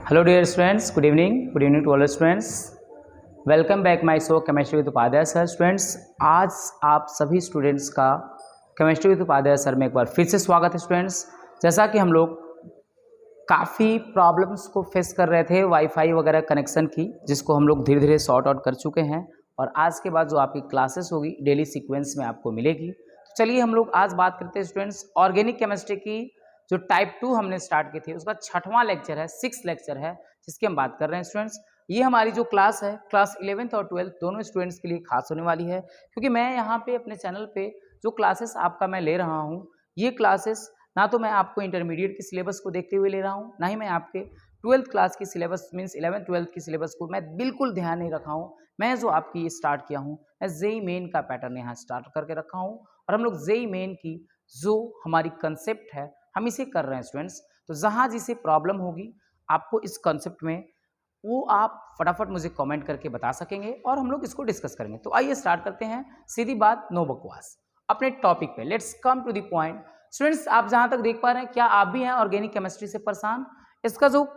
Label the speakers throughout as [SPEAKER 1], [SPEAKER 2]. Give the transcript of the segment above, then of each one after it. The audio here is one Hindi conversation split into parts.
[SPEAKER 1] Hello dear students, good evening to all students. Welcome back my show Chemistry with Upadhyay sir. Students, आज आप सभी स्टूडेंट्स का केमिस्ट्री विद उपाध्याय सर में एक बार फिर से स्वागत है. स्टूडेंट्स, जैसा कि हम लोग काफ़ी प्रॉब्लम्स को फेस कर रहे थे वाईफाई वगैरह कनेक्शन की, जिसको हम लोग धीरे धीरे सॉर्ट आउट कर चुके हैं और आज के बाद जो आपकी क्लासेस होगी डेली सीक्वेंस में आपको मिलेगी. तो चलिए हम लोग आज बात करते हैं स्टूडेंट्स ऑर्गेनिक केमिस्ट्री की. जो टाइप 2 हमने स्टार्ट की थी उसका 6वां लेक्चर है, 6th लेक्चर है, जिसकी हम बात कर रहे हैं. स्टूडेंट्स, ये हमारी जो क्लास है क्लास 11th और 12th दोनों स्टूडेंट्स के लिए खास होने वाली है, क्योंकि मैं यहाँ पे अपने चैनल पे जो क्लासेस आपका मैं ले रहा हूँ, ये क्लासेस ना तो मैं आपको इंटरमीडिएट के सिलेबस को देखते हुए ले रहा हूँ, ना ही मैं आपके 12th क्लास की सिलेबस मीन्स 11th 12th की सिलेबस को मैं बिल्कुल ध्यान नहीं रखा हूँ. मैं जो आपकी ये स्टार्ट किया हूँ, मैं जेई मेन का पैटर्न यहाँ स्टार्ट करके रखा हूँ और हम लोग जेई मेन की जो हमारी कंसेप्ट है हम इसे कर रहे हैं. स्टूडेंट्स, तो जहाँ जिसे प्रॉब्लम होगी आपको इस कंसेप्ट में, वो आप फटाफट मुझे कमेंट करके बता सकेंगे और हम लोग इसको डिस्कस करेंगे. तो आइए स्टार्ट करते हैं, सीधी बात, नो बकवास, अपने टॉपिक पे. Let's come to the point. Students, आप जहाँ तक देख पा रहे हैं, क्या आप भी हैं ऑर्गेनिक केमिस्ट्री से परेशान? इसका जो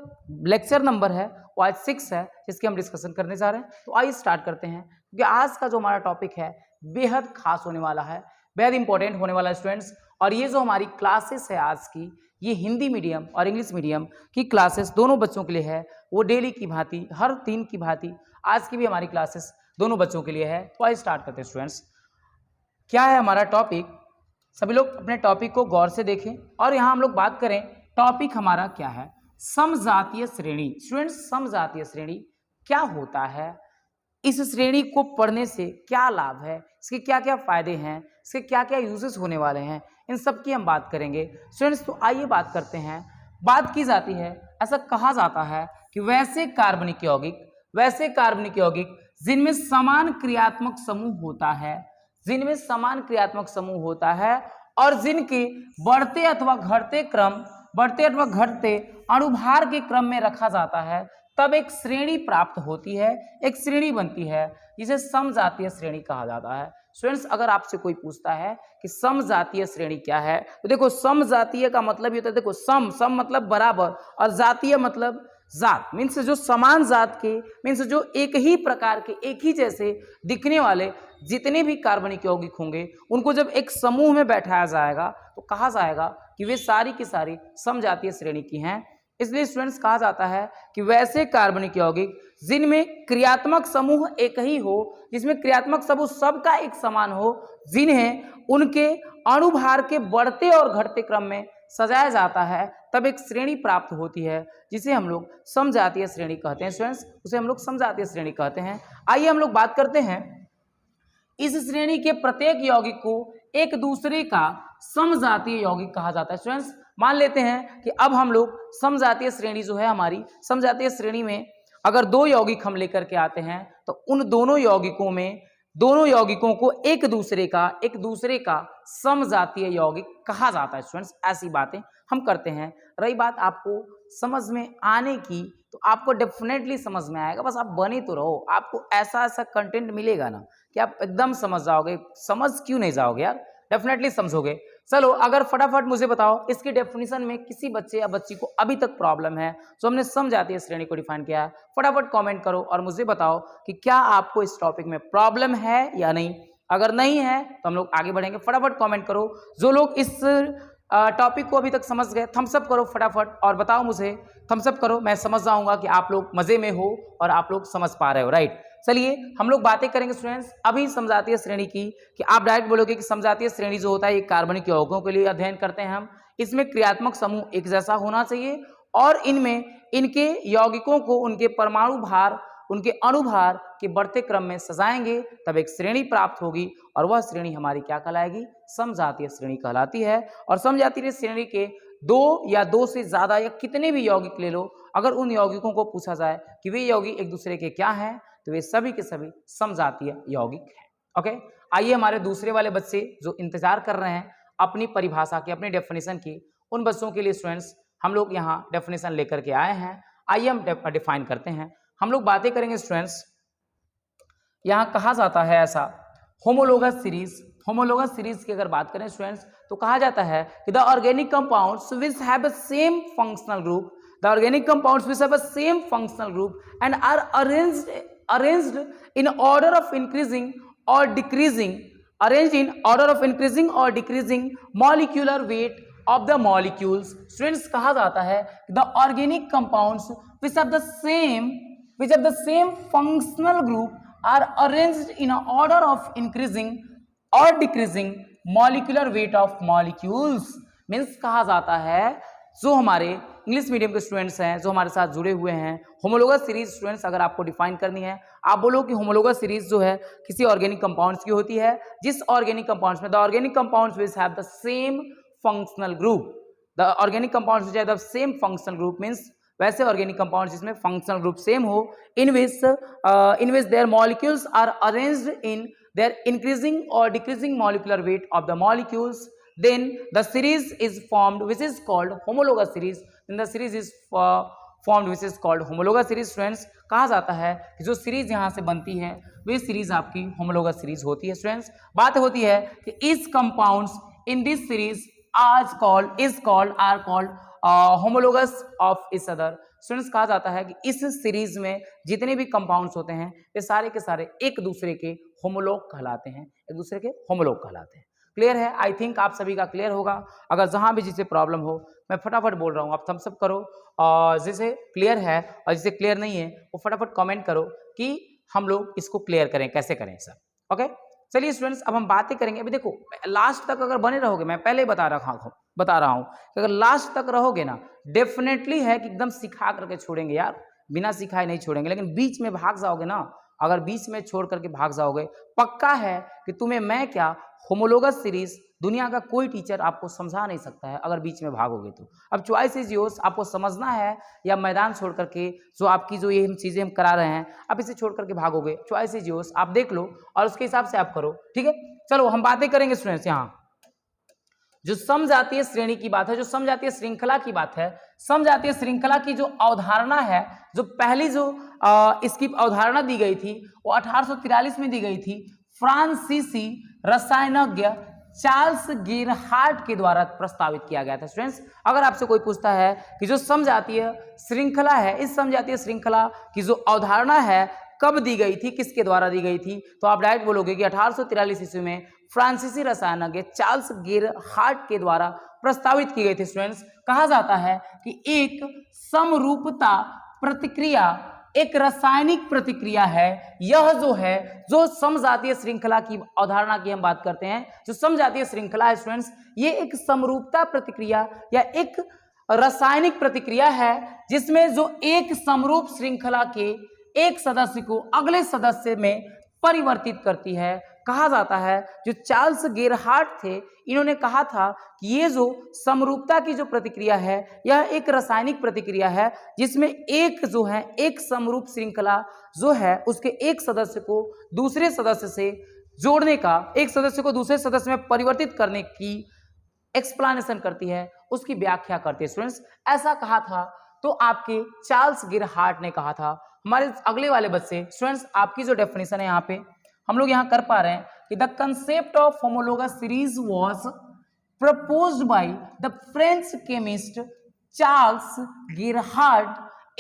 [SPEAKER 1] लेक्चर नंबर है वो आज 6 है, जिसकी हम डिस्कशन करने जा रहे हैं. तो आइए स्टार्ट करते हैं, क्योंकि आज का जो हमारा टॉपिक है बेहद खास होने वाला है, बेहद इंपॉर्टेंट होने वाला है. स्टूडेंट्स, और ये जो हमारी क्लासेस है आज की, ये हिंदी मीडियम और इंग्लिश मीडियम की क्लासेस दोनों बच्चों के लिए है. वो डेली की भांति, हर दिन की भांति आज की भी हमारी क्लासेस दोनों बच्चों के लिए है. तो आइए स्टार्ट करते हैं. स्टूडेंट्स, क्या है हमारा टॉपिक? सभी लोग अपने टॉपिक को गौर से देखें और यहाँ हम लोग बात करें. टॉपिक हमारा क्या है? समजातीय श्रेणी. स्टूडेंट्स, समजातीय श्रेणी क्या होता है? इस श्रेणी को पढ़ने से क्या लाभ है? इसके क्या क्या फायदे हैं? इसके क्या क्या यूजेस होने वाले हैं? इन सब की हम बात करेंगे. स्टूडेंट्स, तो आइए बात करते हैं. बात की जाती है, ऐसा कहा जाता है कि वैसे कार्बनिक यौगिक जिनमें समान क्रियात्मक समूह होता है और जिनके बढ़ते अथवा घटते अणुभार के क्रम में रखा जाता है, तब एक श्रेणी प्राप्त होती है, एक श्रेणी बनती है, जिसे समजातीय श्रेणी कहा जाता है. स्टूडेंट्स, अगर आपसे कोई पूछता है कि समजातीय श्रेणी क्या है, तो देखो समजातीय का मतलब ये होता है, देखो सम मतलब बराबर और जातीय मतलब जात, मीन्स जो समान जात के, मीन्स जो एक ही प्रकार के, एक ही जैसे दिखने वाले जितने भी कार्बनिक यौगिक होंगे, उनको जब एक समूह में बैठाया जाएगा तो कहा जाएगा कि वे सारी की सारी समजातीय श्रेणी की हैं. इसलिए स्टूडेंट्स कहा जाता है कि वैसे कार्बनिक यौगिक जिनमें क्रियात्मक समूह एक ही हो, जिसमें क्रियात्मक समूह सबका एक समान हो, जिन्हें उनके अणुभार के बढ़ते और घटते क्रम में सजाया जाता है, तब एक श्रेणी प्राप्त होती है, जिसे हम लोग समजातीय श्रेणी कहते हैं. स्टूडेंट्स, उसे हम लोग समजातीय श्रेणी कहते हैं. आइए हम लोग बात करते हैं. इस श्रेणी के प्रत्येक यौगिक को एक दूसरे का समजातीय यौगिक कहा जाता है. स्टूडेंट्स, मान लेते हैं कि अब हम लोग समजातीय श्रेणी जो है हमारी, समजातीय श्रेणी में अगर दो यौगिक हम लेकर के आते हैं, तो उन दोनों यौगिकों को एक दूसरे का समजातीय यौगिक कहा जाता है. स्टूडेंट्स, ऐसी बातें हम करते हैं. रही बात आपको समझ में आने की, तो आपको डेफिनेटली समझ में आएगा, बस आप बने तो रहो. आपको ऐसा कंटेंट मिलेगा ना कि आप एकदम समझ जाओगे. समझ क्यों नहीं जाओगे यार, डेफिनेटली समझोगे. चलो, अगर फटाफट मुझे बताओ इसकी डेफिनेशन में किसी बच्चे या बच्ची को अभी तक प्रॉब्लम है, जो हमने समजातीय श्रेणी को डिफाइन किया है, फटाफट कमेंट करो और मुझे बताओ कि क्या आपको इस टॉपिक में प्रॉब्लम है या नहीं. अगर नहीं है तो हम लोग आगे बढ़ेंगे. फटाफट कमेंट करो. जो लोग इस टॉपिक को अभी तक समझ गए, थम्सअप करो फटाफट और बताओ मुझे. थम्सअप करो, मैं समझ जाऊंगा कि आप लोग मजे में हो और आप लोग समझ पा रहे हो. राइट, चलिए हम लोग बातें करेंगे स्टूडेंट्स अभी समजातीय श्रेणी की. कि आप डायरेक्ट बोलोगे कि समजातीय श्रेणी जो होता है ये कार्बनिक यौगिकों के लिए अध्ययन करते हैं हम. इसमें क्रियात्मक समूह एक जैसा होना चाहिए और इनमें इनके यौगिकों को उनके परमाणु भार, उनके अणुभार के बढ़ते क्रम में सजाएंगे, तब एक श्रेणी प्राप्त होगी और वह श्रेणी हमारी क्या कहलाएगी? समजातीय श्रेणी कहलाती है. और समजातीय श्रेणी के दो से ज्यादा या कितने भी यौगिक ले लो, अगर उन यौगिकों को पूछा जाए कि वे यौगिक एक दूसरे के क्या हैं, तो वे सभी के सभी समजातीय यौगिक हैं. ओके, आइए हमारे दूसरे वाले बच्चे जो इंतजार कर रहे हैं अपनी परिभाषा की, अपनी डेफिनेशन की, उन बच्चों के लिए स्टूडेंट्स हम लोग यहाँ डेफिनेशन लेकर के आए हैं. आइए हम डिफाइन करते हैं. हम लोग बातें करेंगे स्टूडेंट्स. यहाँ कहा जाता है ऐसा, होमोलोगस सीरीज की अगर बात करें स्टूडेंट्स, तो कहा जाता है कि the organic compounds which have the same functional group the organic compounds which have a same functional group and are arranged in order of increasing और decreasing, arranged in order of increasing or decreasing molecular weight of the molecules. Students, कहा जाता है the organic compounds which have the same functional group are arranged in a order of increasing or decreasing molecular weight of molecules. Means कहा जाता है जो हमारे इंग्लिश मीडियम के स्टूडेंट्स हैं, जो हमारे साथ जुड़े हुए हैं, होमोलोगस सीरीज स्टूडेंट्स अगर आपको डिफाइन करनी है, आप बोलो कि होमोलोगस सीरीज जो है किसी ऑर्गेनिक कंपाउंड्स की होती है जिस ऑर्गेनिक कंपाउंड्स में the organic compounds which have the same functional group, the organic compounds which have the same functional group means वैसे ऑर्गेनिक कंपाउंड्स जिसमें फंक्शनल ग्रुप सेम हो, in which their molecules are arranged in their increasing और decreasing molecular weight of the molecules, then the series is formed which is called homologous series. Then the series is formed which is called homologous series. Students, कहा जाता है कि जो सीरीज यहाँ से बनती है वे सीरीज आपकी होमोलोगस सीरीज होती है. स्टूडेंट्स, बात होती है कि इस compounds in this series is called homologous of each other. Students, कहा जाता है कि इस सीरीज में जितने भी कंपाउंड्स होते हैं वे सारे के सारे एक दूसरे के होमोलॉग कहलाते हैं, एक दूसरे के होमोलॉग कहलाते हैं. क्लियर है? आई थिंक आप सभी का क्लियर होगा. अगर जहां भी जिसे प्रॉब्लम हो, मैं फटाफट बोल रहा हूं, आप थम्स अप करो, और जिसे क्लियर है और जिसे क्लियर नहीं है वो फटाफट कमेंट करो कि हम लोग इसको क्लियर करें, कैसे करें सर. ओके, चलिए स्टूडेंट्स, अब हम बातें करेंगे. अभी देखो, लास्ट तक अगर बने रहोगे, मैं पहले बता रहा हूं कि अगर लास्ट तक रहोगे ना, डेफिनेटली है कि एकदम सिखा करके छोड़ेंगे यार, बिना सिखाए नहीं छोड़ेंगे. लेकिन बीच में भाग जाओगे ना, अगर बीच में छोड़ करके भाग जाओगे, पक्का है कि तुम्हें मैं क्या होमोलोगस सीरीज दुनिया का कोई टीचर आपको समझा नहीं सकता है अगर बीच में भागोगे तो. अब चॉइस इज योर्स, आपको समझना है या मैदान छोड़ करके जो आपकी जो ये हम चीजें हम करा रहे हैं आप इसे छोड़ करके भागोगे. चॉइस इज योर्स, आप देख लो और उसके हिसाब से आप करो. ठीक है, चलो हम बातें करेंगे स्टूडेंट्स. यहाँ जो समजातीय श्रेणी की बात है, जो समजातीय श्रृंखला की बात है, समजातीय श्रृंखला की जो अवधारणा है, जो पहली जो इसकी अवधारणा दी गई थी वो 1843 में दी गई थी फ्रांसीसी रसायनज्ञ चार्ल्स गेरहार्ट के द्वारा प्रस्तावित किया गया था. स्टूडेंट्स, अगर आपसे कोई पूछता है कि जो समजातीय श्रृंखला है, इस समजातीय श्रृंखला की जो अवधारणा है कब दी गई थी, किसके द्वारा दी गई थी, तो आप डायरेक्ट बोलोगे कि 1843 ईस्वी में फ्रांसीसी रसायनज्ञ चार्ल्स गेरहार्ट के द्वारा प्रस्तावित की गई थी. स्टूडेंट्स, कहा जाता है कि एक समरूपता प्रतिक्रिया एक रासायनिक प्रतिक्रिया है. यह जो है, जो समजातीय श्रृंखला की अवधारणा की हम बात करते हैं, जो समजातीय श्रृंखला है स्टूडेंट्स, ये एक समरूपता प्रतिक्रिया या एक रासायनिक प्रतिक्रिया है जिसमें जो एक समरूप श्रृंखला के एक सदस्य को अगले सदस्य में परिवर्तित करती है. कहा जाता है जो चार्ल्स गेरहार्ट थे, इन्होंने कहा था कि ये जो समरूपता की जो प्रतिक्रिया है यह एक रासायनिक प्रतिक्रिया है जिसमें एक जो है एक समरूप श्रृंखला जो है उसके एक सदस्य को दूसरे सदस्य से जोड़ने का, एक सदस्य को दूसरे सदस्य में परिवर्तित करने की एक्सप्लेनेशन करती है, उसकी व्याख्या करती है. स्टूडेंट्स, ऐसा कहा था तो आपके चार्ल्स गेरहार्ट ने कहा था. हमारे अगले वाले बच्चे स्टूडेंट्स, आपकी जो डेफिनेशन है यहाँ पे हम लोग यहाँ कर पा रहे हैं कि the concept of homologous series was proposed by the French chemist Charles Gerhardt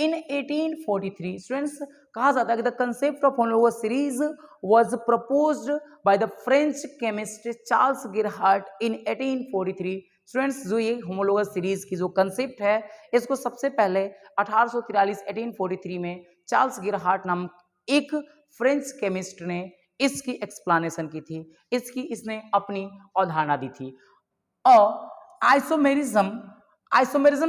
[SPEAKER 1] in 1843. Students, कहा जाता है कि the concept of homologous series was proposed by the French chemist Charles Gerhardt in 1843. Students, जो ये होमोलोगस सीरीज की जो कंसेप्ट है इसको सबसे पहले 1843 में चार्ल्स गेरहार्ट नामक एक फ्रेंच केमिस्ट ने इसकी एक्सप्लेनेशन की थी, इसने अपनी अवधारणा दी थी. आइसोमेरिज्म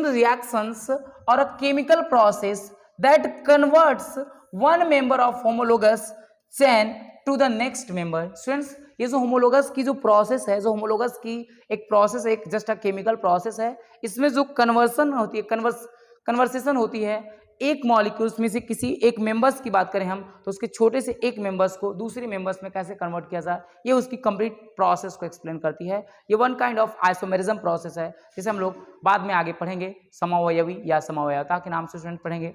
[SPEAKER 1] रिएक्शंस और a chemical process that converts one member of homologous chain to the next member. Students, ये जो होमोलोगस की जो प्रोसेस है, जो होमोलोगस की एक प्रोसेस है, एक जस्ट अ केमिकल प्रोसेस है, इसमें जो कन्वर्सन होती है, कन्वर्सेशन होती है एक मॉलिक्यूल्स में से किसी एक मेंबर्स की बात करें हम तो उसके छोटे से एक मेंबर्स को दूसरे मेंबर्स में कैसे कन्वर्ट किया जाए, ये उसकी कंप्लीट प्रोसेस को एक्सप्लेन करती है. ये one kind of isomerism process है जिसे हम लोग बाद में आगे पढ़ेंगे, समअवयवी या समअवयवता के नाम से स्टूडेंट पढ़ेंगे.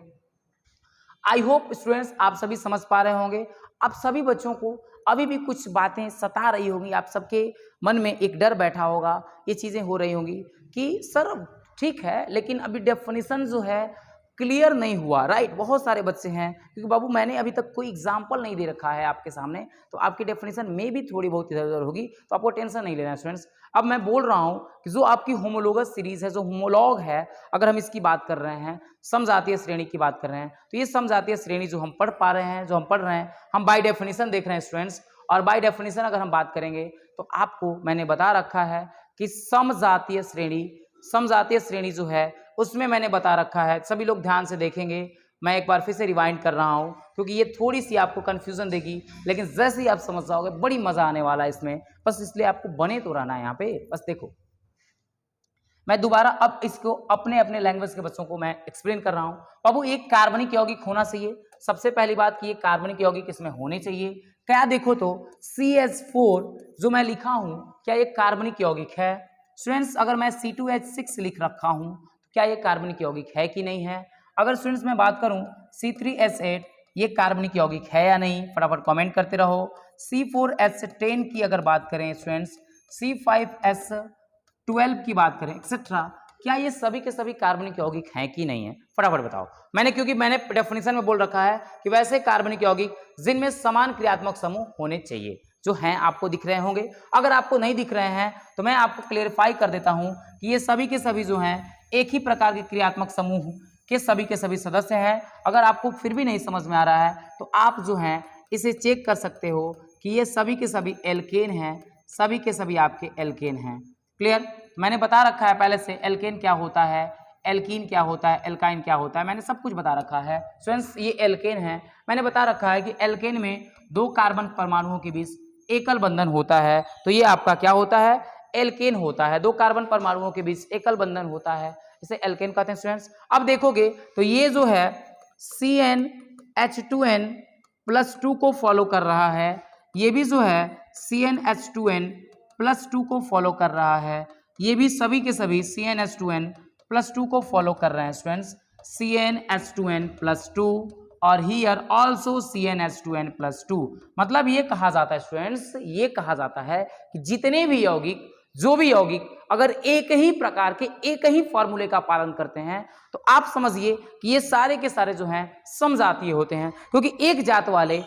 [SPEAKER 1] आई होप स्टूडेंट्स आप सभी समझ पा रहे होंगे. आप सभी बच्चों को अभी भी कुछ बातें सता रही होंगी, आप सबके मन में एक डर बैठा होगा, ये चीज़ें हो रही होंगी कि सर ठीक है, लेकिन अभी डेफिनेशन जो है क्लियर नहीं हुआ, राइट। बहुत सारे बच्चे हैं, क्योंकि बाबू मैंने अभी तक कोई एग्जाम्पल नहीं दे रखा है आपके सामने, तो आपकी डेफिनेशन में भी थोड़ी बहुत इधर उधर होगी, तो आपको टेंशन नहीं लेना है स्टूडेंट्स। अब मैं बोल रहा हूँ कि जो आपकी होमोलोगस सीरीज है, जो होमोलॉग है, अगर हम इसकी बात कर रहे हैं, समजातीय श्रेणी की बात कर रहे हैं, तो ये समजातीय श्रेणी जो हम पढ़ पा रहे हैं, जो हम पढ़ रहे हैं, हम बाय डेफिनेशन देख रहे हैं स्टूडेंट्स। और बाय डेफिनेशन अगर हम बात करेंगे तो आपको मैंने बता रखा है कि समजातीय श्रेणी जो है उसमें मैंने बता रखा है, सभी लोग ध्यान से देखेंगे, मैं एक बार फिर से रिवाइंड कर रहा हूं, क्योंकि ये थोड़ी सी आपको कंफ्यूजन देगी, लेकिन जैसे ही आप समझ जाओगे बड़ी मजा आने वाला है इसमें, बस इसलिए आपको बने तो रहना है यहाँ पे। बस देखो, मैं दोबारा अब इसको अपने अपने लैंग्वेज के बच्चों को मैं एक्सप्लेन कर रहा हूँ। बाबू एक कार्बनिक यौगिक होना चाहिए, सबसे पहली बात कि ये कार्बनिक यौगिक इसमें होने चाहिए। क्या देखो तो CH4 जो मैं लिखा हूं, क्या ये कार्बनिक यौगिक है स्टूडेंट्स? अगर मैं C2H6 लिख रखा हूं तो क्या ये कार्बनिक यौगिक है कि नहीं है? अगर स्टूडेंट्स मैं बात करूं C3H8 ये कार्बनिक यौगिक है या नहीं, फटाफट कमेंट करते रहो। C4H10 की अगर बात करें स्टूडेंट्स, C5H12 की बात करें एक्सेट्रा, क्या ये सभी के सभी कार्बनिक यौगिक हैं कि नहीं है? फटाफट बताओ। क्योंकि मैंने डेफिनेशन में बोल रखा है कि वैसे कार्बनिक यौगिक जिनमें समान क्रियात्मक समूह होने चाहिए, जो हैं आपको दिख रहे होंगे। अगर आपको नहीं दिख रहे हैं तो मैं आपको क्लेरिफाई कर देता हूं कि ये सभी के सभी जो हैं एक ही प्रकार के क्रियात्मक समूह के सभी सदस्य हैं। अगर आपको फिर भी नहीं समझ में आ रहा है तो आप जो हैं इसे चेक कर सकते हो कि ये सभी के सभी एल्केन हैं, सभी के सभी आपके एल्केन हैं। क्लियर? मैंने बता रखा है पहले से एल्केन क्या होता है, एल्कीन क्या होता है, एल्काइन क्या होता है, मैंने सब कुछ बता रखा है स्टूडेंट्स। ये एल्केन है, मैंने बता रखा है कि एल्केन में 2 कार्बन परमाणुओं के बीच एकल बंधन होता है, तो ये आपका क्या होता है? एल्केन होता है। 2 कार्बन परमाणुओं के बीच एकल बंधन होता है, इसे एल्केन कहते हैं स्टूडेंट्स। अब देखोगे तो ये जो है CnH2n+2 को फॉलो कर रहा है, ये भी जो है CnH2n+2 को फॉलो कर रहा है, ये भी सभी के सभी CnH2n+2 को फॉलो कर रहे हैं स्टूडेंट्स, CnH2n+2 और हियर ऑल्सो CnH2n+2। मतलब ये कहा जाता है स्टूडेंट्स, ये कहा जाता है कि जितने भी यौगिक, जो भी यौगिक अगर एक ही प्रकार के एक ही फॉर्मूले का पालन करते हैं तो आप समझिए कि ये सारे के सारे जो हैं समजातीय होते हैं, क्योंकि एक जात वाले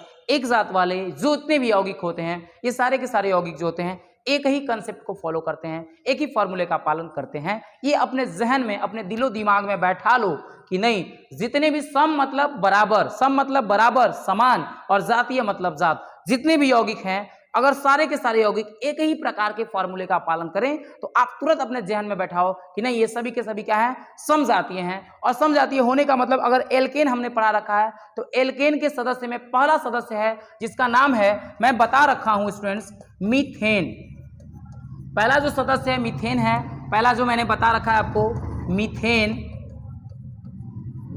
[SPEAKER 1] जो इतने भी यौगिक होते हैं, ये सारे के सारे यौगिक जो होते हैं एक ही कंसेप्ट को फॉलो करते हैं, एक ही फॉर्मूले का पालन करते हैं। ये अपने जहन में, अपने दिलो दिमाग में बैठा लो कि नहीं, जितने भी सम मतलब बराबर, समान, और जातीय मतलब जात, जितने भी यौगिक हैं अगर सारे के सारे यौगिक एक ही प्रकार के फॉर्मूले का पालन करें तो आप तुरंत अपने जहन में बैठाओ कि नहीं, ये सभी के सभी क्या है? समजातीय हैं। और समजातीय होने का मतलब, अगर एल्केन हमने पढ़ा रखा है तो एल्केन के सदस्य में पहला सदस्य है जिसका नाम है, मैं बता रखा हूं स्टूडेंट्स, मीथेन। पहला जो सदस्य है मीथेन है, पहला जो मैंने बता रखा है आपको मीथेन।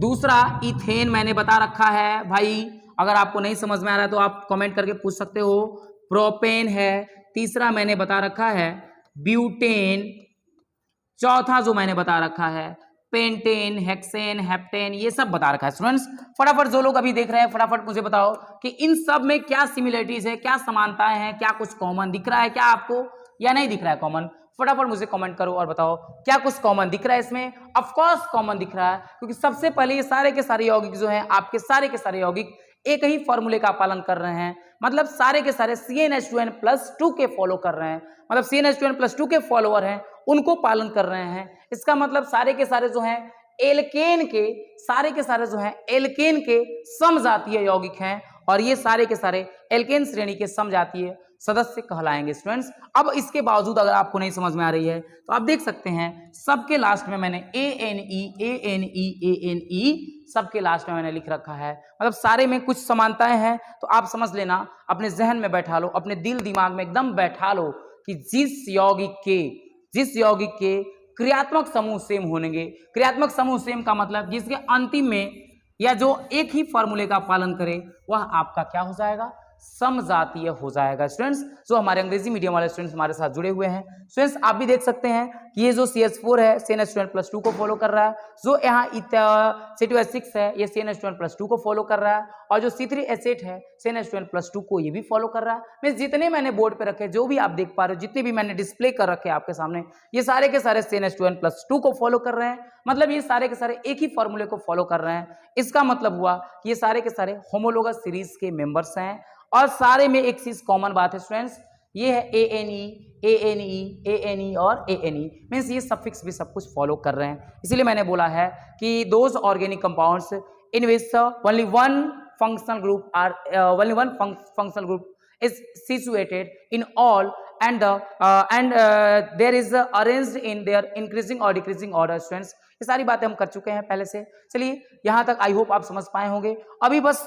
[SPEAKER 1] दूसरा इथेन मैंने बता रखा है भाई, अगर आपको नहीं समझ में आ रहा है तो आप कमेंट करके पूछ सकते हो। प्रोपेन है, तीसरा मैंने बता रखा है ब्यूटेन, चौथा जो मैंने बता रखा है पेंटेन, हेक्सेन, हेप्टेन, ये सब बता रखा है स्टूडेंट्स। फटाफट जो लोग अभी देख रहे हैं फटाफट मुझे बताओ कि इन सब में क्या सिमिलरिटीज है, क्या समानताएं हैं, क्या कुछ कॉमन दिख रहा है क्या आपको, या नहीं दिख रहा है कॉमन? फटाफट मुझे कमेंट करो और बताओ क्या कुछ कॉमन दिख रहा है इसमें। ऑफ कोर्स कॉमन दिख रहा है, क्योंकि सबसे पहले ये सारे के सारे यौगिक जो हैं, आपके सारे के सारे यौगिक एक ही फॉर्मूले का पालन कर रहे हैं, मतलब सारे के सारे CnH2n+2 के फॉलो कर रहे हैं, मतलब CnH2n+2 के फॉलोअर हैं, उनको पालन कर रहे हैं। इसका मतलब सारे के सारे जो हैं एल्केन के, सारे के सारे जो हैं एल्केन के समजातीय यौगिक हैं, और ये सारे के सारे एल्केन श्रेणी के समजातीय सदस्य कहलाएंगे स्टूडेंट्स। अब इसके बावजूद अगर आपको नहीं समझ में आ रही है तो आप देख सकते हैं सबके लास्ट में मैंने ANE सबके लास्ट में मैंने लिख रखा है, मतलब सारे में कुछ समानताएं हैं, तो आप समझ लेना, अपने जहन में बैठा लो, अपने दिल दिमाग में एकदम बैठा लो कि जिस यौगिक के क्रियात्मक समूह सेम होंगे, क्रियात्मक समूह सेम का मतलब जिसके अंतिम में या जो एक ही फॉर्मूले का पालन करे वह आपका क्या हो जाएगा? समजातीय हो जाएगा स्टूडेंट्स। जो हमारे अंग्रेजी मीडियम वाले स्टूडेंट्स हमारे साथ जुड़े हुए हैं स्टूडेंट्स, आप भी देख सकते हैं कि ये जो CH4 है CnH2n+2 को फॉलो कर रहा है, जो यहाँ C2H6 है ये CnH2n+2 को फॉलो कर रहा है, और जो C3H8 है CnH2n+2 को ये भी फॉलो कर रहा है। मैं जितने मैंने बोर्ड पे रखे, जो भी आप देख पा रहे हो, जितने भी मैंने डिस्प्ले कर रखे आपके सामने, ये सारे के सारे CnH2n+2 को फॉलो कर रहे हैं। मतलब ये सारे के सारे एक ही फॉर्मूले को फॉलो कर रहे हैं। इसका मतलब हुआ कि ये सारे के सारे होमोलोगस सीरीज के मेंबर्स हैं, और सारे में एक चीज कॉमन बात है स्टूडेंट्स, ये है ANE और ANE, मीन्स ये सफिक्स भी सब कुछ फॉलो कर रहे हैं। इसीलिए मैंने बोला है कि those organic compounds in which only one functional group is situated in all and there is arranged in their increasing or decreasing order students. ये सारी बातें हम कर चुके हैं पहले से। चलिए यहाँ तक आई होप आप समझ पाए होंगे। अभी बस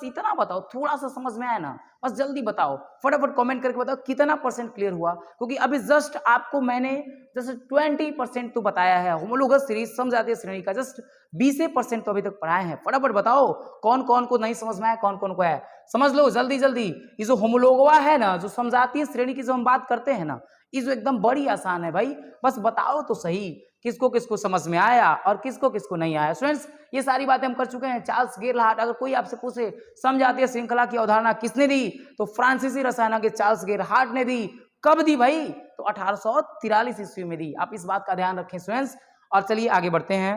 [SPEAKER 1] इतना बताओ, थोड़ा सा समझ में आया ना, बस जल्दी बताओ, फटाफट कमेंट करके बताओ कितना % क्लियर हुआ, क्योंकि अभी जस्ट आपको मैंने जैसे 20% तो बताया है, होमोलोगस सीरीज समजातीय श्रेणी का जस्ट 20% तो अभी तक पढ़ाए हैं। फटाफट बताओ कौन कौन को नहीं समझ में आया, कौन कौन को है, समझ लो जल्दी जल्दी। ये जो होमोलोगवा है ना, जो समजातीय श्रेणी की जो हम बात करते हैं ना, ये जो एकदम बड़ी आसान है भाई, बस बताओ तो सही किसको किसको समझ में आया और किसको किसको नहीं आया। स्टूडेंट्स ये सारी बातें हम कर चुके हैं। चार्ल्स गेरहार्ट, अगर कोई आपसे पूछे समजातीय श्रृंखला की अवधारणा किसने दी, तो फ्रांसीसी रसायन के चार्ल्स गेरहार्ट ने दी। कब दी भाई, तो 1843 ईस्वी में दी। आप इस बात का ध्यान रखें स्टूडेंट्स। और चलिए आगे बढ़ते हैं,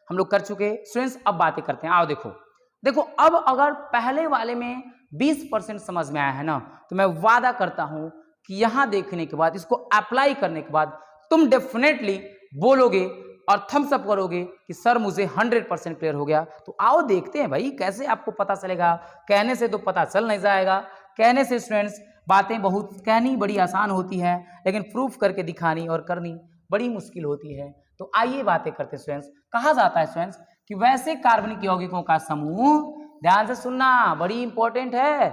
[SPEAKER 1] हम लोग कर चुके स्टूडेंट्स, अब बातें करते हैं। आओ देखो अब अगर पहले वाले में 20% समझ में आया है ना, तो मैं वादा करता हूं कि यहां देखने के बाद, इसको अप्लाई करने के बाद तुम डेफिनेटली बोलोगे और थम्स अप करोगे कि सर मुझे 100% क्लियर हो गया। तो आओ देखते हैं भाई कैसे आपको पता चलेगा। कहने से तो पता चल नहीं जाएगा। कहने से स्टूडेंट्स बातें बहुत कहनी बड़ी आसान होती है, लेकिन प्रूफ करके दिखानी और करनी बड़ी मुश्किल होती है। तो आइए बातें करते हैं स्टूडेंट्स। कहा जाता है स्टूडेंट्स कि वैसे कार्बनिक यौगिकों का समूह, ध्यान से सुनना बड़ी इंपॉर्टेंट है,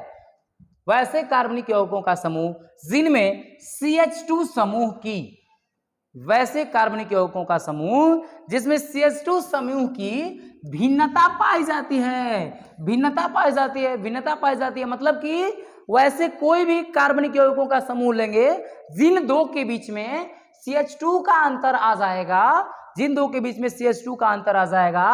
[SPEAKER 1] वैसे कार्बनिक यौगिकों का समूह जिनमें CH2 समूह की, वैसे कार्बनिक यौगिकों का समूह जिसमें CH2 समूह की भिन्नता पाई जाती है। भिन्नता पाई जाती है मतलब कि वैसे कोई भी कार्बनिक यौगिकों का समूह लेंगे जिन दो के बीच में CH2 का अंतर आ जाएगा, जिन दो के बीच में CH2 का अंतर आ जाएगा,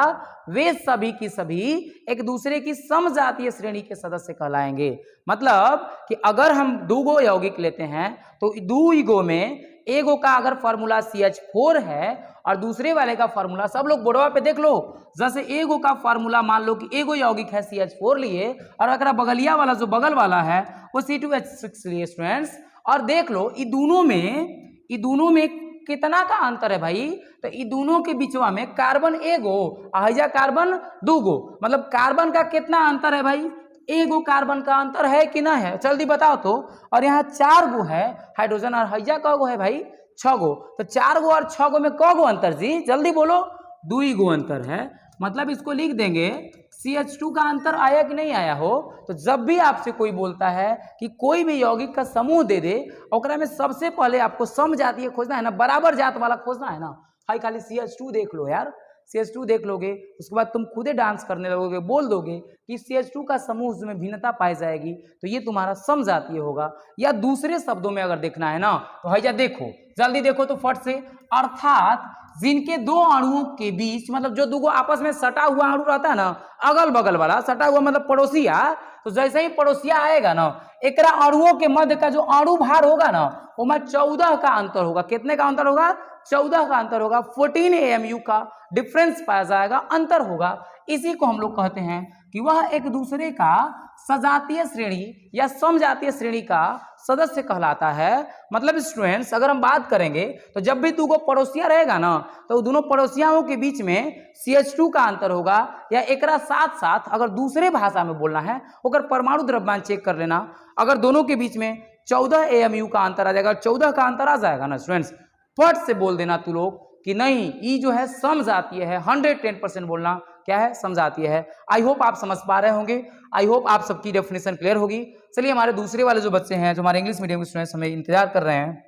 [SPEAKER 1] वे सभी की सभी एक दूसरे की समजातीय श्रेणी के सदस्य कहलाएंगे। मतलब कि अगर हम दो यौगिक लेते हैं तो दो में एगो का अगर फॉर्मूला CH4 है और दूसरे वाले का फॉर्मूला, सब लोग बोर्डवा पे देख लो, जैसे एगो का फॉर्मूला मान लो कि एगो यौगिक है CH4 लिए और अगर बगलिया वाला जो बगल वाला है वो C2H6 लिए स्टूडेंट्स, और देख लो ये दोनों में कितना का अंतर है भाई, तो ये दोनों के बीचवा में कार्बन एगो अहिजा कार्बन दूगो, मतलब कार्बन का कितना अंतर है भाई, एगो कार्बन का अंतर है कि ना है, जल्दी बताओ तो। और यहाँ 4 गो है हाइड्रोजन और हैजा कगो है भाई, 6 गो, तो 4 गो और 6 गो में कगो अंतर जी, जल्दी बोलो, 2 गो अंतर है। मतलब इसको लिख देंगे CH2 का अंतर आया कि नहीं आया हो। तो जब भी आपसे कोई बोलता है कि कोई भी यौगिक का समूह दे दे, ओकरा में सबसे पहले आपको समजातीय खोजना है ना, बराबर जात वाला खोजना है ना, हाई खाली CH2 देख लो यार, CH2 देख लोगे, उसके बाद तुम खुदे डांस करने लगोगे, बोल दोगे कि CH2 का समूह में भिन्नता पाई जाएगी तो ये तुम्हारा समजातीय होगा। या दूसरे शब्दों में अगर देखना है ना, तो हैजा देखो, जल्दी देखो तो फट से, अर्थात जिनके दो अणुओं के बीच, मतलब जो दो आपस में सटा हुआ अणु रहता है ना, अगल बगल वाला सटा हुआ मतलब पड़ोसिया, तो जैसे ही पड़ोसिया आएगा ना, एक अणुओं के मध्य का जो अणु भार होगा ना, वो में 14 का अंतर होगा। कितने का अंतर होगा, 14 का अंतर होगा, 14 AMU का डिफरेंस पाया जाएगा, अंतर होगा। इसी को हम लोग कहते हैं कि वह एक दूसरे का सजातीय श्रेणी या समजातीय श्रेणी का सदस्य कहलाता है। मतलब स्टूडेंट्स अगर हम बात करेंगे तो जब भी दो पड़ोसिया रहेगा ना, तो दोनों पड़ोसियाओं के बीच में CH2 का अंतर होगा, या एकरा साथ साथ अगर दूसरे भाषा में बोलना है, अगर परमाणु द्रव्यमान चेक कर लेना, अगर दोनों के बीच में 14 AMU का अंतर आ जाएगा, 14 का अंतर आ जाएगा ना स्टूडेंट्स, फट से बोल देना तू लोग कि नहीं ये जो है समजातीय है, 110% बोलना क्या है, समजातीय है। आई होप आप समझ पा रहे होंगे, आई होप आप सबकी डेफिनेशन क्लियर होगी। चलिए हमारे दूसरे वाले जो बच्चे हैं, जो हमारे इंग्लिश मीडियम के स्टूडेंट्स हमें इंतजार कर रहे हैं,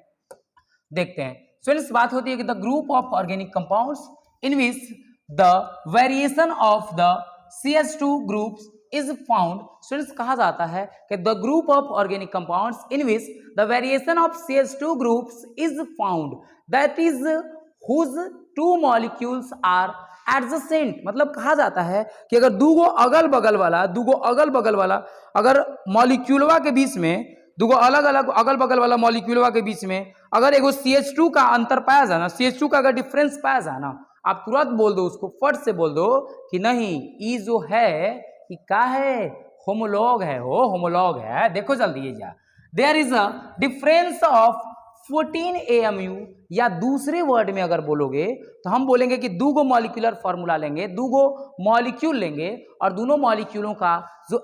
[SPEAKER 1] देखते हैं। स्टूडेंट्स बात होती है कि the group of organic compounds in which the variation of the CH2 groups is found, students कहा जाता है कि the group of organic compounds in which the variation of CH2 groups is found that is whose two molecules are adjacent. मतलब कहा जाता है कि अगर दूगो अगल बगल वाला अगर मॉलिक्यूलवा के बीच में, दूगो अलग अलग अगल बगल वाला मॉलिक्यूलवा के बीच में अगर एगो CH2 का अंतर पाया जाए ना, CH2 का अगर डिफरेंस पाया जाए ना, आप तुरंत बोल दो उसको, फट से बोल दो कि नहीं ये जो है कि क्या है, होमोलॉग है, हो होमोलॉग है। देखो जल्दी ये जा, there is a difference of 14 AMU, या दूसरे वर्ड में अगर बोलोगे तो हम बोलेंगे कि दूगो मॉलिक्यूलर फॉर्मूला लेंगे, दूगो मॉलिक्यूल लेंगे और दोनों मॉलिक्यूलों का जो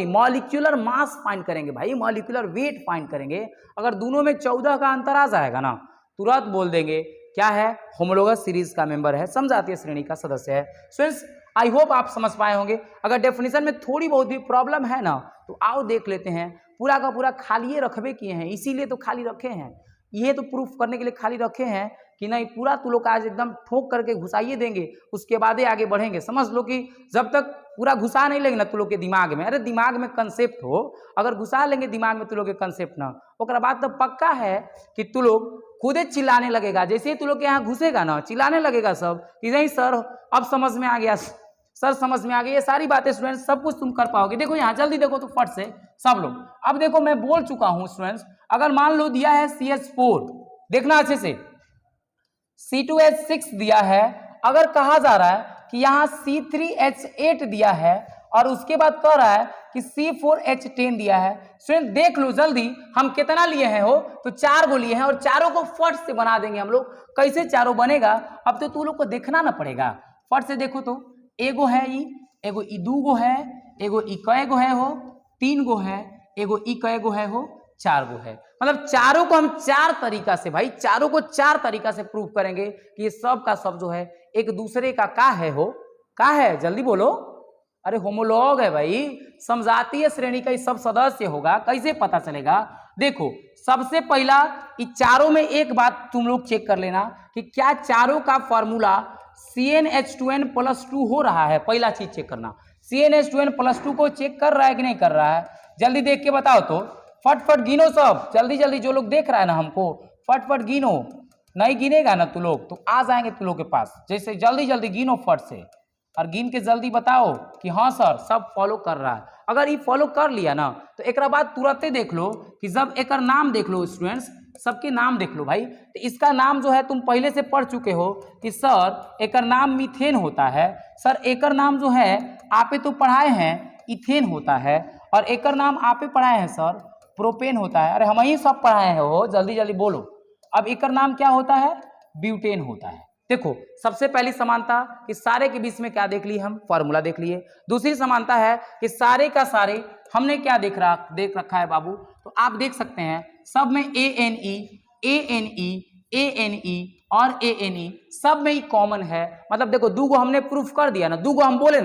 [SPEAKER 1] मॉलिक्यूलर मास फाइंड करेंगे भाई, मॉलिक्यूलर वेट फाइंड करेंगे। अगर दोनों में 14 का अंतर आ जाएगा ना, तुरंत बोल देंगे क्या है, होमोलोगस सीरीज का मेंबर है, समजातीय श्रेणी का सदस्य है। स्टूडेंट्स आई होप आप समझ पाए होंगे। अगर डेफिनेशन में थोड़ी बहुत भी प्रॉब्लम है ना तो आओ देख लेते हैं। पूरा का पूरा खाली रखबे किए हैं, इसीलिए तो खाली रखे हैं, ये तो प्रूफ करने के लिए खाली रखे हैं कि नहीं पूरा तू लोग आज एकदम ठोक करके घुसाइए देंगे, उसके बाद ही आगे बढ़ेंगे। समझ लो कि जब तक पूरा घुसा नहीं लेंगे ना तू लोग के दिमाग में, अरे दिमाग में कंसेप्ट हो, अगर घुसा लेंगे दिमाग में तू लोग के कंसेप्ट ना, ओकरा बाद तो पक्का है कि तू लोग खुदे चिल्लाने लगेगा। जैसे ही तू लोग के यहाँ घुसेगा ना, चिल्लाने लगेगा सब कि नहीं सर अब समझ में आ गया, सर समझ में आ गई। ये सारी बातें स्टूडेंट्स सब कुछ तुम कर पाओगे। देखो यहाँ जल्दी देखो तो फट से सब लोग, अब देखो मैं बोल चुका हूँ स्टूडेंट्स, अगर मान लो दिया है CH4, देखना अच्छे से, C2H6 दिया है, अगर कहा जा रहा है कि यहाँ C3H8 दिया है और उसके बाद कह रहा है कि C4H10 दिया है। स्टूडेंट देख लो जल्दी हम कितना लिए हैं, हो तो 4 गो लिए हैं और चारों को फट से बना देंगे हम लोग। कैसे चारों बनेगा अब तो तू लोग को देखना ना पड़ेगा, फट से देखो तो, एगो है ई, एगो ई दूगो है, एगो ई कएगो है हो, 3 गो है, एगो ई कएगो है हो, 4 गो है। मतलब चारों को हम 4 तरीका से भाई, चारों को 4 तरीका से प्रूव करेंगे कि ये सब का सब जो है एक दूसरे का है हो, का है जल्दी बोलो, अरे होमोलॉग है भाई, समजातीय श्रेणी का ये सब सदस्य होगा। कैसे पता चलेगा, देखो सबसे पहला ये चारों में एक बात तुम लोग चेक कर लेना कि क्या चारों का फॉर्मूला CnH2n+2 हो रहा है। पहला चीज चेक करना, CnH2n+2 को चेक कर रहा है कि नहीं कर रहा है, जल्दी देख के बताओ तो, फटफट गिनो सब, जल्दी जल्दी जो लोग देख रहा है ना हमको, फटफट गिनो, नहीं गिनेगा ना तू लोग तो आ जाएंगे तू लोग के पास। जैसे जल्दी जल्दी गिनो फट से और गिन के जल्दी बताओ कि हाँ सर सब फॉलो कर रहा है। अगर ये फॉलो कर लिया ना तो एक बाद तुरंत देख लो कि जब एक नाम देख लो स्टूडेंट्स, सबके नाम देख लो भाई, तो इसका नाम जो है तुम पहले से पढ़ चुके हो कि सर एक नाम मीथेन होता है, सर एक नाम जो है आपे तो पढ़ाए हैं इथेन होता है, और एक नाम आपे पढ़ाए हैं सर प्रोपेन होता है। अरे हम ही सब पढ़ाए हैं, हो जल्दी जल्दी बोलो। अब एक नाम क्या होता है, ब्यूटेन होता है। देखो सबसे पहली समानता कि सारे के बीच में क्या देख लिए हम, फॉर्मूला देख लिए। दूसरी समानता है कि सारे का सारे हमने क्या देख रखा है बाबू, तो आप देख सकते हैं सब में ANE और ANE सब में ही कॉमन है। मतलब देखो दूगो हमने प्रूफ कर दिया ना, दूगो हम बोले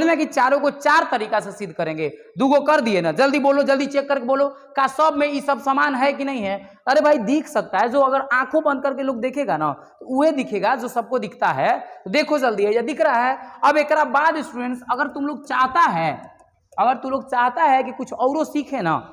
[SPEAKER 1] ना कि चारों को 4 तरीका से सिद्ध करेंगे, दूगो कर दिए ना। जल्दी बोलो, जल्दी चेक करके बोलो का सब में ये सब समान है कि नहीं है। अरे भाई दिख सकता है, जो अगर आंखों बंद करके लोग देखेगा ना तो वह दिखेगा जो सबको दिखता है। तो देखो जल्दी है, दिख रहा है। अब एक बाद स्टूडेंट्स अगर तुम लोग चाहता है कि कुछ और सीखे ना,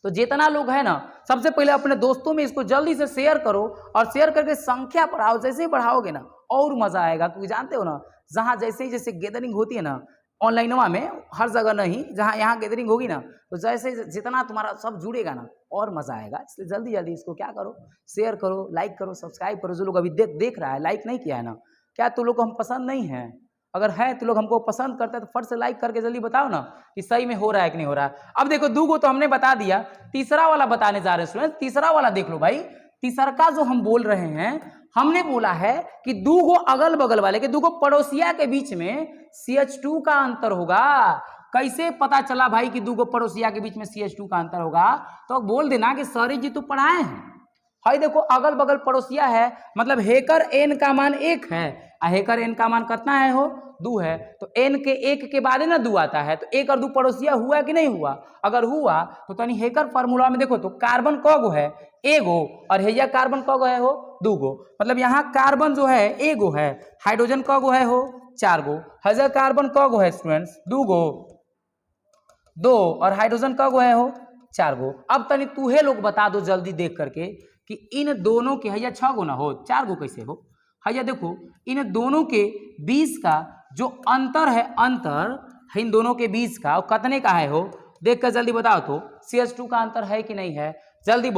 [SPEAKER 1] तो जितना लोग है ना सबसे पहले अपने दोस्तों में इसको जल्दी से शेयर करो और शेयर करके संख्या बढ़ाओ। जैसे ही बढ़ाओगे ना और मजा आएगा, क्योंकि जानते हो ना जहाँ जैसे गैदरिंग होती है ना ऑनलाइनवा में, हर जगह नहीं, जहाँ यहाँ गैदरिंग होगी ना तो जैसे जितना तुम्हारा सब जुड़ेगा ना और मजा आएगा। इसलिए जल्दी जल्दी इसको क्या करो, शेयर करो, लाइक करो, सब्सक्राइब करो। जो लोग अभी देख रहा है लाइक नहीं किया है ना, क्या तुम लोग को हम पसंद नहीं है? अगर है तो लोग हमको पसंद करते हैं तो फट से लाइक करके जल्दी बताओ ना कि सही में हो रहा है कि नहीं हो रहा है। अब देखो दूगो तो हमने बता दिया, तीसरा वाला बताने जा रहे हैं स्टूडेंट। तीसरा वाला देख लो भाई, तीसरा का जो हम बोल रहे हैं, हमने बोला है कि दूगो अगल बगल वाले के, दूगो पड़ोसिया के बीच में CH2 का अंतर होगा। कैसे पता चला भाई कि दूगो पड़ोसिया के बीच में CH2 का अंतर होगा? तो बोल देना कि सर जी तो पढ़ाए हैं। हाई देखो अगल बगल पड़ोसिया है, मतलब हेकर N का मान 1 है, हेकर n का मान कितना है हो 2 है, तो n के 1 के बाद ना 2 आता है, तो 1 और 2 पड़ोसिया हुआ कि नहीं हुआ? अगर हुआ तो तनी हेकर फार्मूला में देखो तो कार्बन कगो है एगो और हैया कार्बन कगो है हो 2 गो, मतलब यहाँ कार्बन जो है एगो है, हाइड्रोजन कगो है हो 4 गो, हैजा कार्बन कगो है स्टूडेंट्स 2 गो, 2 और हाइड्रोजन कगो है हो 4 गो। अब तनी तूहे लोग बता दो जल्दी देख करके कि इन दोनों के हैया 6 गो ना हो 4 गो कैसे हो? हैया देखो इन दोनों के बीच का जो अंतर है, अंतर है इन दोनों के बीच का और कितने का है हो? देख कर जल्दी बताओ तो CH2 का अंतर है कि नहीं है? जल्दी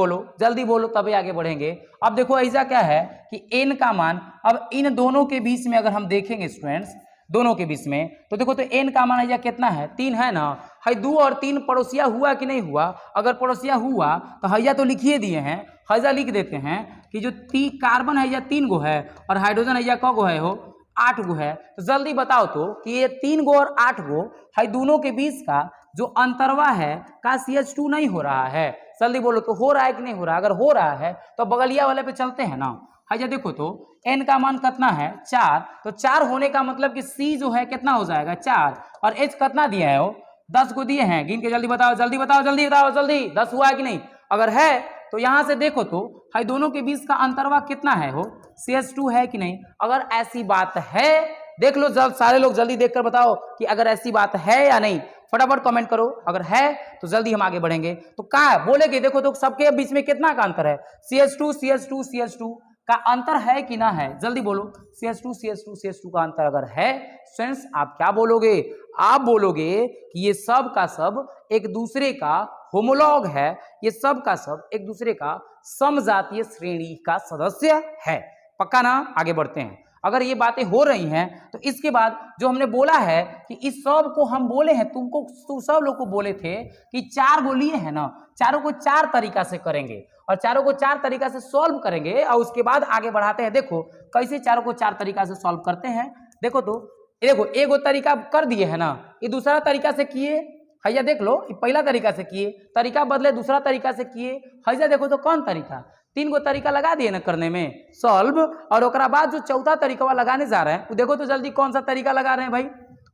[SPEAKER 1] बोलो तभी आगे बढ़ेंगे। अब देखो ऐसा क्या है कि n का मान, अब इन दोनों के बीच में अगर हम देखेंगे स्टूडेंट्स, दोनों के बीच में तो देखो तो n का मान है कितना है 3 है ना, है 2 और 3 पड़ोसिया हुआ कि नहीं हुआ? अगर पड़ोसिया हुआ तो हैया तो लिखिए दिए हैं, हैजा लिख देते हैं कि जो कार्बन है या 3 गो है और हाइड्रोजन है या क गो है हो 8 गो है। तो जल्दी बताओ तो कि ये 3 गो और 8 गो है दोनों के बीच का जो अंतरवा है का CH2 नहीं हो रहा है? जल्दी बोलो तो हो रहा है कि नहीं हो रहा? अगर हो रहा है तो बगलिया वाले पे चलते हैं ना। हैजा देखो तो n का मान कितना है 4, तो 4 होने का मतलब कि C जो है कितना हो जाएगा 4 और H कितना दिया है हो 10 को दिए हैं, गिन के जल्दी बताओ 10 हुआ है कि नहीं? अगर है तो यहां से देखो तो है दोनों के बीच का अंतरवा कितना है हो CH2 है कि नहीं? अगर ऐसी बात है देख लो, जब सारे लोग जल्दी देखकर बताओ कि अगर ऐसी बात है या नहीं, फटाफट कमेंट करो, अगर है तो जल्दी हम आगे बढ़ेंगे। तो क्या बोलेगे देखो तो सबके बीच में कितना का अंतर है? CH2 का अंतर है कि ना है? जल्दी बोलो CH2 का अंतर अगर है फ्रेंड्स आप क्या बोलोगे? आप बोलोगे कि ये सब का सब एक दूसरे का होमोलॉग है, ये सब का सब एक दूसरे का समजातीय श्रेणी का सदस्य है। पक्का ना? आगे बढ़ते हैं। अगर ये बातें हो रही हैं तो इसके बाद जो हमने बोला है कि इस सब को हम बोले हैं, तुम सब लोग को बोले थे कि 4 गो लिए हैं ना, चारों को 4 तरीका से करेंगे और चारों को 4 तरीका से सॉल्व करेंगे और उसके बाद आगे बढ़ाते हैं। देखो कैसे चारों को 4 तरीका से सॉल्व करते हैं। देखो तो देखो एगो तरीका कर दिए है ना, ये दूसरा तरीका से किए, हैया देख लो पहला तरीका से किए, तरीका बदले दूसरा तरीका से किए, हैया देखो तो कौन तरीका, 3 गो तरीका लगा दिए ना करने में सॉल्व, और ओकरा बाद जो चौथा तरीका लगाने जा रहे हैं वो देखो तो जल्दी कौन सा तरीका लगा रहे हैं भाई?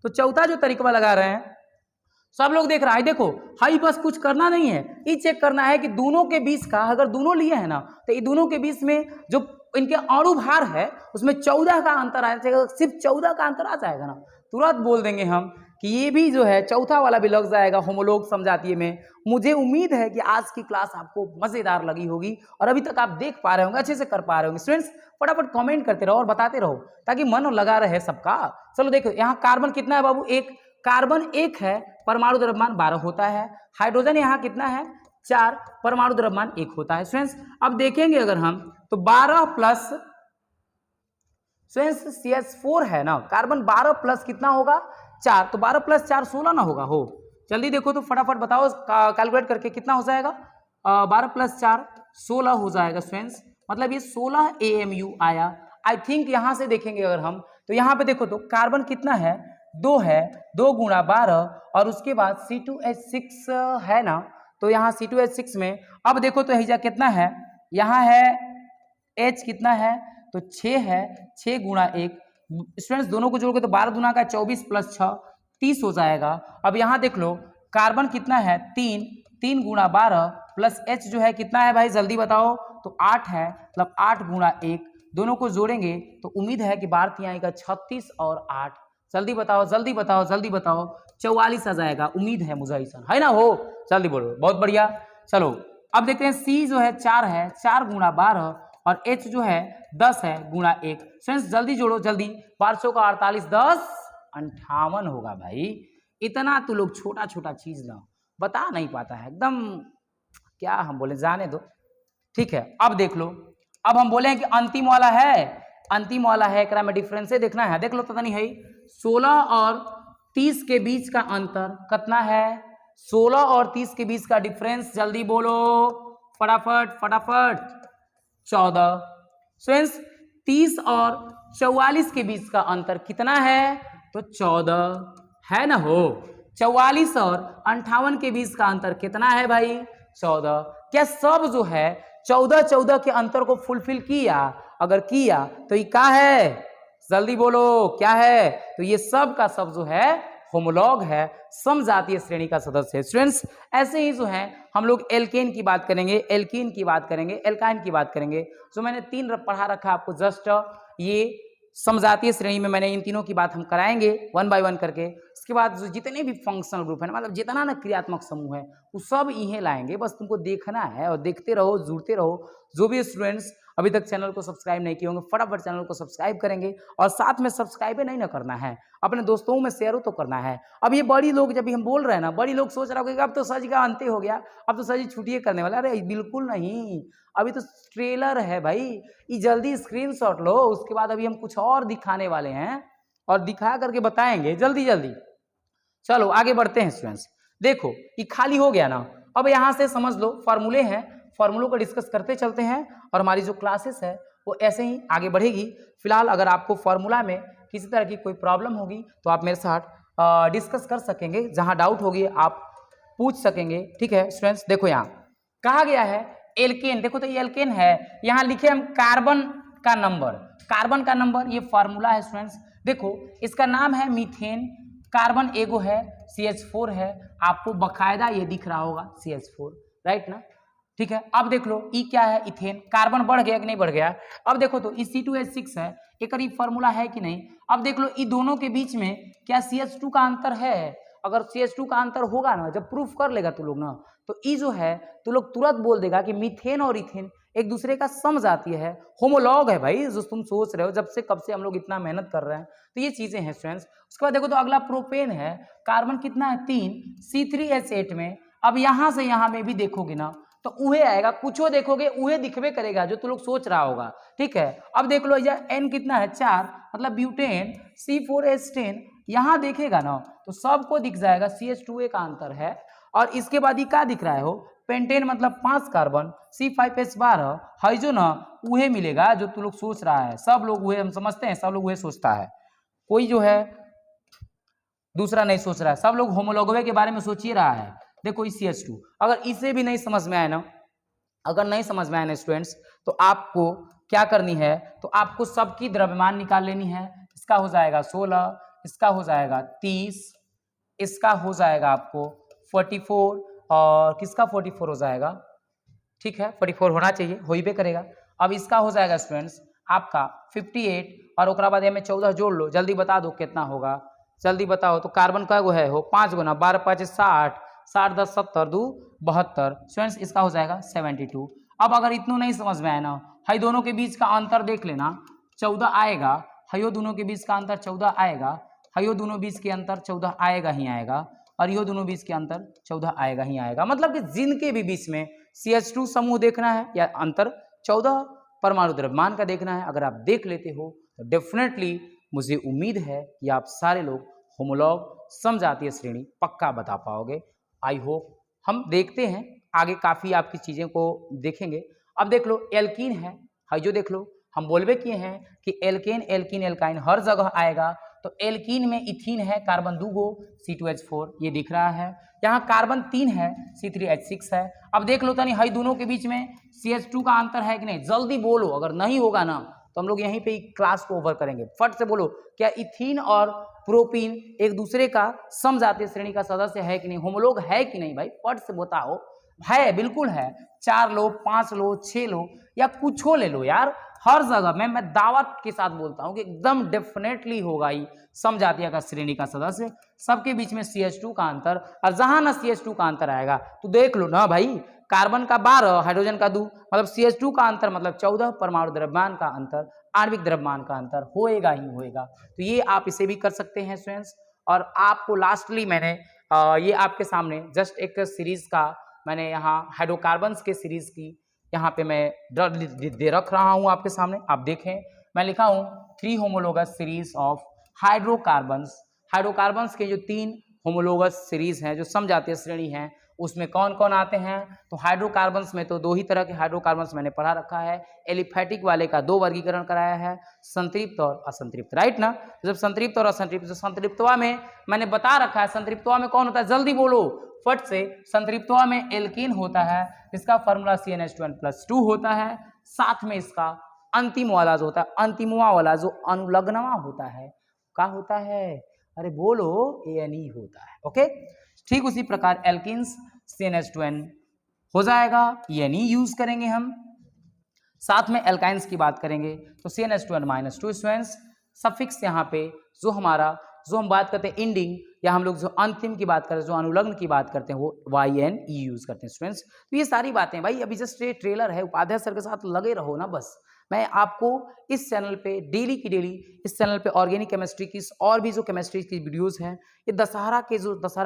[SPEAKER 1] तो चौथा जो तरीका लगा रहे हैं सब लोग देख रहा है। देखो हाई बस कुछ करना नहीं है, ये चेक करना है कि दोनों के बीच का, अगर दोनों लिए है ना तो ये दोनों के बीच में जो इनके अणु भार है उसमें 14 का अंतर आ जाएगा, सिर्फ 14 का अंतर आ जाएगा ना, तुरंत बोल देंगे हम कि ये भी जो है चौथा वाला भी लग जाएगा होमोलॉग समजातीय में। मुझे उम्मीद है कि आज की क्लास आपको मजेदार लगी होगी और अभी तक आप देख पा रहे होंगे, अच्छे से कर पा रहे होंगे। स्टूडेंट्स फटाफट कमेंट करते रहो और बताते रहो ताकि मन लगा रहे सबका। चलो देखो यहाँ कार्बन कितना है बाबू? 1 कार्बन 1 है, परमाणु द्रव्यमान 12 होता है। हाइड्रोजन यहाँ कितना है 4, परमाणु द्रव्यमान 1 होता है। स्टूडेंट्स अब देखेंगे अगर हम तो 12 प्लस CH4 है ना, कार्बन 12 प्लस कितना होगा 4, तो 12 प्लस 4 16 ना होगा हो? जल्दी देखो तो फटाफट बताओ कैलकुलेट करके कितना हो जाएगा? 12 प्लस 4 16 हो जाएगा स्टूडेंट्स, मतलब ये 16 AMU आया। आई थिंक यहाँ से देखेंगे अगर हम तो यहाँ पे देखो तो कार्बन कितना है 2 है, 2 गुणा 12 और उसके बाद C2H6 है ना, तो यहाँ C2H6 में अब देखो तो हैजा कितना है, यहाँ है H कितना है तो 6 है, 6 गुणा 1, स्टूडेंट्स दोनों को जोड़ के तो 12 दूना का 24 प्लस 6 30 हो जाएगा। अब यहाँ देख लो कार्बन कितना है 3, 3 गुणा 12 प्लस H जो है कितना है भाई जल्दी बताओ? तो 8 है, मतलब 8 गुणा 1, दोनों को जोड़ेंगे तो उम्मीद है कि 12 आएगा 36 और 8, जल्दी बताओ 44 आ जाएगा, उम्मीद है मुझे ऐसा है ना हो? जल्दी बोलो, बहुत बढ़िया। चलो अब देखते हैं C जो है 4 है, 4 गुणा 12 और H जो है 10 है गुणा 1। फ्रेंड्स जल्दी जोड़ो जल्दी, 500 का 48 10 58 होगा भाई। इतना तो लोग छोटा छोटा चीज ना बता नहीं पाता है एकदम, क्या हम बोले जाने दो, ठीक है। अब देख लो, अब हम बोले हैं कि अंतिम वाला है, अंतिम वाला है एकरा में डिफरेंस देखना है। देख लो पता नहीं है 16 और 30 के बीच का अंतर कितना है? 16 और 30 के बीच का डिफरेंस जल्दी बोलो फटाफट 14। फ्रेंड्स 30 और 44 के बीच का अंतर कितना है? तो 14 है ना हो। 44 और 58 के बीच का अंतर कितना है भाई? 14। क्या सब जो है 14 के अंतर को फुलफिल किया? अगर किया तो ये क्या है? जल्दी बोलो क्या है? तो ये सब का सब जो है होमोलॉग है, समजातीय श्रेणी का सदस्य है। स्टूडेंट्स ऐसे ही जो है हम लोग एल्केन की बात करेंगे, एल्कीन की बात करेंगे, एल्काइन की बात करेंगे। जो मैंने 3 पढ़ा रखा आपको जस्ट, ये समजातीय श्रेणी में मैंने इन तीनों की बात हम कराएंगे 1 बाय 1 करके। इसके बाद जो जितने भी फंक्शनल ग्रुप है, मतलब जितना ना क्रियात्मक समूह है, वो सब इन्हें लाएंगे। बस तुमको देखना है और देखते रहो, जुड़ते रहो। जो भी स्टूडेंट्स अभी तक चैनल को सब्सक्राइब नहीं किए होंगे, फटाफट चैनल को सब्सक्राइब करेंगे और साथ में सब्सक्राइब नहीं ना करना है, अपने दोस्तों में शेयर तो करना है। अब ये बड़ी लोग जब भी हम बोल रहे हैं ना, बड़ी लोग सोच रहा होगा कि अब तो सर जी का अंत हो गया, अब तो सर जी छुट्टियां करने वाला। अरे बिल्कुल नहीं, अभी तो ट्रेलर है भाई, ये जल्दी स्क्रीनशॉट लो। उसके बाद अभी हम कुछ और दिखाने वाले हैं और दिखा करके बताएंगे जल्दी जल्दी। चलो आगे बढ़ते हैं स्टूडेंट्स। देखो ये खाली हो गया ना, अब यहाँ से समझ लो फॉर्मूले हैं, फॉर्मूलों को डिस्कस करते चलते हैं और हमारी जो क्लासेस है वो ऐसे ही आगे बढ़ेगी। फिलहाल अगर आपको फॉर्मूला में किसी तरह की कोई प्रॉब्लम होगी तो आप मेरे साथ डिस्कस कर सकेंगे, जहां डाउट होगी आप पूछ सकेंगे। ठीक है स्टूडेंट्स, देखो यहाँ कहा गया है एल्केन। देखो तो ये एल्केन है, यहाँ लिखे हम कार्बन का नंबर, कार्बन का नंबर, ये फॉर्मूला है स्टूडेंट्स। देखो इसका नाम है मीथेन, कार्बन एगो है, CH4 है, आपको बकायदा ये दिख रहा होगा CH4, राइट ना। ठीक है, अब देख लो ई क्या है, इथेन। कार्बन बढ़ गया कि नहीं बढ़ गया? अब देखो तो C2H6 है, एक करीब फॉर्मूला है कि नहीं। अब देख लो ई दोनों के बीच में क्या CH2 का अंतर है? अगर CH2 का अंतर होगा ना, जब प्रूफ कर लेगा तू लोग ना, तो ई जो है तू लोग तुरंत बोल देगा कि मीथेन और इथेन एक दूसरे का समजातीय है, होमोलॉग है भाई। जो तुम सोच रहे हो जब से कब से हम लोग इतना मेहनत कर रहे हैं, तो ये चीजें हैं स्टूडेंट्स। उसके बाद देखो तो अगला प्रोपेन है, कार्बन कितना है 3, C3H8 में। अब यहां से यहां में भी देखोगे ना तो उहे आएगा, कुछो देखोगे उहे दिखबे करेगा जो तू लोग सोच रहा होगा। ठीक है, अब देख लो N कितना है 4, मतलब ब्यूटेन C4H10, यहां देखेगा ना तो सबको दिख जाएगा CH2A का अंतर है। और इसके बाद ये क्या दिख रहा है हो, पेंटेन मतलब 5 कार्बन C5H12 है जो ना, उहे मिलेगा जो तू लोग सोच रहा है। सब लोग उहे हम समझते हैं, सब लोग उहे सोचता है, कोई जो है दूसरा नहीं सोच रहा है, सब लोग होमोलॉगवे के बारे में सोच ही रहा है। देखो इस CH2, अगर इसे भी नहीं समझ में आए ना, अगर नहीं समझ में आए ना स्टूडेंट्स, तो आपको क्या करनी है, तो आपको सबकी द्रव्यमान निकाल लेनी है। इसका हो जाएगा 16, इसका हो जाएगा 30, इसका हो जाएगा आपको 44, और किसका 44 हो जाएगा, ठीक है 44 होना चाहिए, हो ही पे करेगा। अब इसका हो जाएगा स्टूडेंट्स आपका 58, और उसके बाद में 14 जोड़ लो, जल्दी बता दो कितना होगा, जल्दी बताओ। तो कार्बन का गो है हो 5 गुना, 12 5 60, 60 10 70 2 72। स्टूडेंट्स इसका हो जाएगा 72। अब अगर इतना नहीं समझ में आए ना, हाई दोनों के बीच का अंतर देख लेना, 14 आएगा, हाइयो दोनों के बीच का अंतर 14 आएगा, हाइयो दोनों बीच के अंतर 14 आएगा ही आएगा, और यो दोनों बीच के अंतर 14 आएगा ही आएगा। मतलब कि जिनके भी बीच में CH2 समूह देखना है या अंतर 14 परमाणु द्रव्यमान का देखना है, अगर आप देख लेते हो तो डेफिनेटली मुझे उम्मीद है कि आप सारे लोग होमोलॉग समजातीय श्रेणी पक्का बता पाओगे। आई होप हम देखते हैं आगे, काफी आपकी चीजें को देखेंगे। अब देख लो एल्कीन है, हाइजो देख लो, हम बोलबे किए हैं कि एल्केन एल्कीन एल्काइन हर जगह आएगा। तो एल्कीन में इथीन है, कार्बन 2 गो, C2H4 ये दिख रहा है, यहाँ कार्बन 3 है, C3H6 है। अब देख लो तनी हाई दोनों के बीच में CH2 का अंतर है कि नहीं, जल्दी बोलो, अगर नहीं होगा ना तो हम लोग यहीं पे क्लास को ओवर करेंगे। फट से बोलो, क्या इथीन और प्रोपीन एक दूसरे का समजातीय श्रेणी का सदस्य है कि नहीं, होमोलॉग है कि नहीं भाई, फट से बताओ। है, बिल्कुल है, 4 लो 5 लो 6 लो या कुछ हो ले लो यार, हर जगह में मैं दावत के साथ बोलता हूं कि एकदम डेफिनेटली होगा ही समजातीय का श्रेणी का सदस्य। सबके बीच में CH2 का अंतर, और जहां ना CH2 का अंतर आएगा तो देख लो ना भाई, कार्बन का 12 हाइड्रोजन का 2, मतलब CH2 का अंतर मतलब 14 परमाणु द्रव्यमान का अंतर, आणविक द्रव्यमान का अंतर होएगा ही होएगा। तो ये आप इसे भी कर सकते हैं स्टूडेंट्स। और आपको लास्टली मैंने ये आपके सामने जस्ट एक सीरीज का मैंने यहाँ हाइड्रोकार्बन्स के सीरीज की यहाँ पे मैं दे रख रहा हूँ आपके सामने, आप देखें। मैं लिखा हूँ 3 homologous series of hydrocarbons. Hydrocarbons के जो 3 होमोलोगस सीरीज हैं जो समजातीय श्रेणी हैं, उसमें कौन कौन आते हैं। तो हाइड्रोकार्बन्स में तो 2 ही तरह के हाइड्रोकार्बन्स मैंने पढ़ा रखा है। एलिफैटिक वाले का 2 वर्गीकरण कराया है, संतृप्त और असंतृप्त, राइट ना। जब संतृप्त और असंतृप्त, संतृप्तवा में मैंने बता रखा है, संतृप्तवा में कौन होता है, जल्दी बोलो फट से। संतृप्तवा में एल्कीन होता है, इसका फॉर्मूला CnH2n+2 होता है, साथ में इसका अंतिम वाला जो होता है, अंतिमवा वाला जो अनुलग्नवा होता है, क्या होता है? अरे बोलो, ANE होता है। ओके, ठीक उसी प्रकार एल्किन्स CnH2n हो जाएगा, ENE यूज करेंगे हम। साथ में एल्काइंस की बात करेंगे तो CnH2n-2 स्टूडेंट्स, सफिक्स यहाँ पे जो हमारा, जो हम बात करते हैं इंडिंग, या हम लोग जो अंतिम की बात करते हैं, जो अनुलग्न की बात करते हैं, वो YNE यूज करते हैं स्टूडेंट्स। तो ये सारी बातें भाई, अभी जस्ट ये ट्रेलर है, उपाध्याय सर के साथ लगे रहो ना बस। मैं आपको इस चैनल पे डेली की डेली, इस चैनल पे ऑर्गेनिक केमिस्ट्री की और भी जो केमिस्ट्री की वीडियोस हैं, ये दशहरा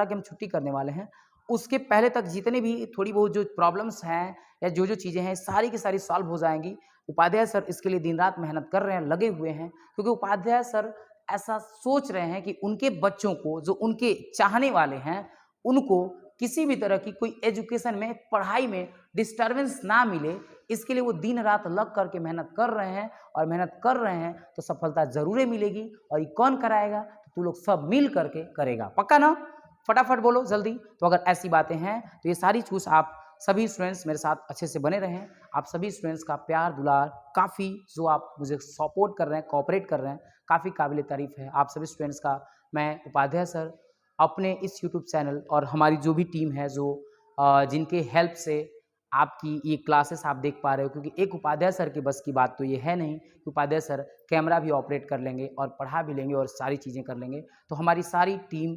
[SPEAKER 1] के हम छुट्टी करने वाले हैं, उसके पहले तक जितने भी थोड़ी बहुत जो प्रॉब्लम्स हैं या जो जो चीज़ें हैं, सारी की सारी सॉल्व हो जाएंगी। उपाध्याय सर इसके लिए दिन रात मेहनत कर रहे हैं, लगे हुए हैं, क्योंकि उपाध्याय सर ऐसा सोच रहे हैं कि उनके बच्चों को, जो उनके चाहने वाले हैं, उनको किसी भी तरह की कोई एजुकेशन में, पढ़ाई में डिस्टर्बेंस ना मिले, इसके लिए वो दिन रात लग करके मेहनत कर रहे हैं, और मेहनत कर रहे हैं तो सफलता जरूर मिलेगी। और ये कौन कराएगा? तो तू लोग सब मिल करके करेगा, पक्का ना? फटाफट बोलो जल्दी। तो अगर ऐसी बातें हैं तो ये सारी चूज आप सभी स्टूडेंट्स मेरे साथ अच्छे से बने रहें। आप सभी स्टूडेंट्स का प्यार दुलार, काफ़ी जो आप मुझे सपोर्ट कर रहे हैं, कोऑपरेट कर रहे हैं, काफ़ी काबिल तारीफ है। आप सभी स्टूडेंट्स का मैं, उपाध्याय सर, अपने इस यूट्यूब चैनल और हमारी जो भी टीम है, जो जिनके हेल्प से आपकी ये क्लासेस आप देख पा रहे हो, क्योंकि एक उपाध्याय सर की बस की बात तो ये है नहीं कि उपाध्याय सर कैमरा भी ऑपरेट कर लेंगे और पढ़ा भी लेंगे और सारी चीज़ें कर लेंगे। तो हमारी सारी टीम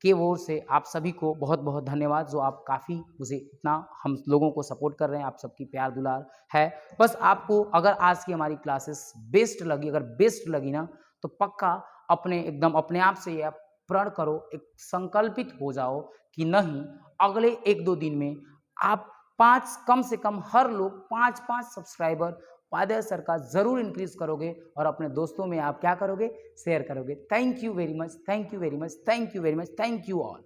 [SPEAKER 1] के ओर से आप सभी को बहुत बहुत धन्यवाद, जो आप काफ़ी मुझे इतना हम लोगों को सपोर्ट कर रहे हैं। आप सबकी प्यार दुलार है। बस आपको अगर आज की हमारी क्लासेस बेस्ट लगी, अगर बेस्ट लगी ना, तो पक्का अपने एकदम अपने आप से ये आप प्रण करो, एक संकल्पित हो जाओ कि नहीं, अगले 1-2 दिन में आप 5, कम से कम हर लोग 5-5 सब्सक्राइबर उपाध्याय सर का जरूर इंक्रीज करोगे, और अपने दोस्तों में आप क्या करोगे? शेयर करोगे। Thank you very much, thank you very much, thank you very much, thank you all.